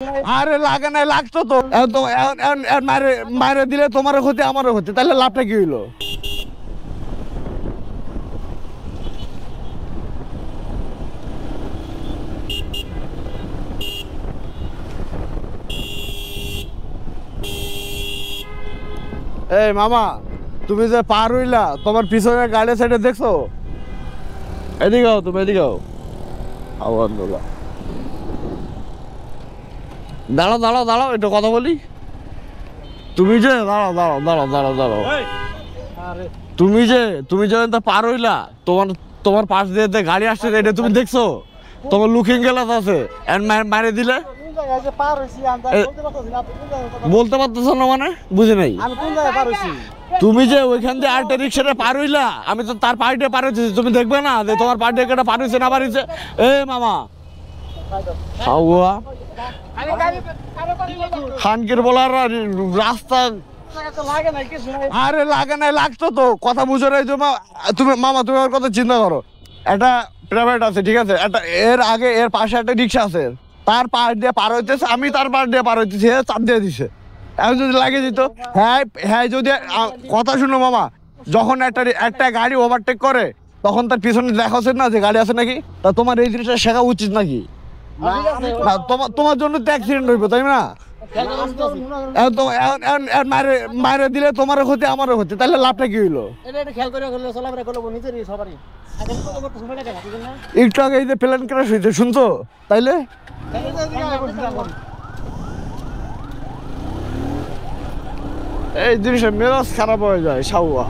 আরে লাগে নাই, লাগতো তো। মারে দিলে তোমারও ক্ষতি আমারও ক্ষতি, তাহলে লাভটা কি হইলো? এই মামা, তুমি যে পার হইলা, তোমার পিছনে গাড়ি সাইডে দেখছো? এদিকে তুমি এদিকে আলহামদুলিল্লাহ। দাঁড়াও দাঁড়াও দাঁড়াও, একটু কথা বলি। তুমি যে দাঁড়াও দাঁড়াও দাঁড়াও দাঁড়াও দাঁড়াও, তুমি যে পার হইলা, তোমার পাশ দিয়ে গাড়ি আসছে, এটা তুমি দেখছো? তোমার লুকিং গ্লাস আছে, মারে দিলে বলতে পারতেছো না মানে? বুঝে নাই। তুমি যে ওইখান দিয়ে আরেকটা রিক্সাটা পার হইলা, আমি তো তার পাড়ি দিয়ে পার হইছি, তুমি দেখবে না যে তোমার পাড়ি দিয়ে পার হইছে না পার হইছে? এ মামা খানকির বলার রাস্তা। আরে লাগে নাই, লাগতো তো। কথা বুঝো নাই তুমি মামা, তুমি আমার কথা চিন্তা করো। একটা প্রাইভেট আছে, ঠিক আছে, একটা এর আগে এর পাশে একটা রিক্সা আছে, তার পাশ দিয়ে পার হইতেছে, আমি তার পাশ দিয়ে পার হইতেছি, চাপ দিয়ে দিছে। এখন যদি লাগিয়ে দিত, হ্যাঁ হ্যাঁ, যদি কথা শুনো মামা, যখন একটা গাড়ি ওভারটেক করে, তখন তার পিছনে দেখা উচিত না যে গাড়ি আছে নাকি? তা তোমার এই জিনিসটা শেখা উচিত নাকি? তোমার জন্য তো অ্যাক্সিডেন্ট হইব, তাই না? মারে দিলে তোমারও ক্ষতি আমারও ক্ষতি, তাহলে লাভটা কি হইলো? একটু আগে এই যে প্লেন ক্র্যাশ হয়েছে, শুনছো? তাইলে এই জিনিসের মেজাজ খারাপ হয়ে যায় সাউয়া।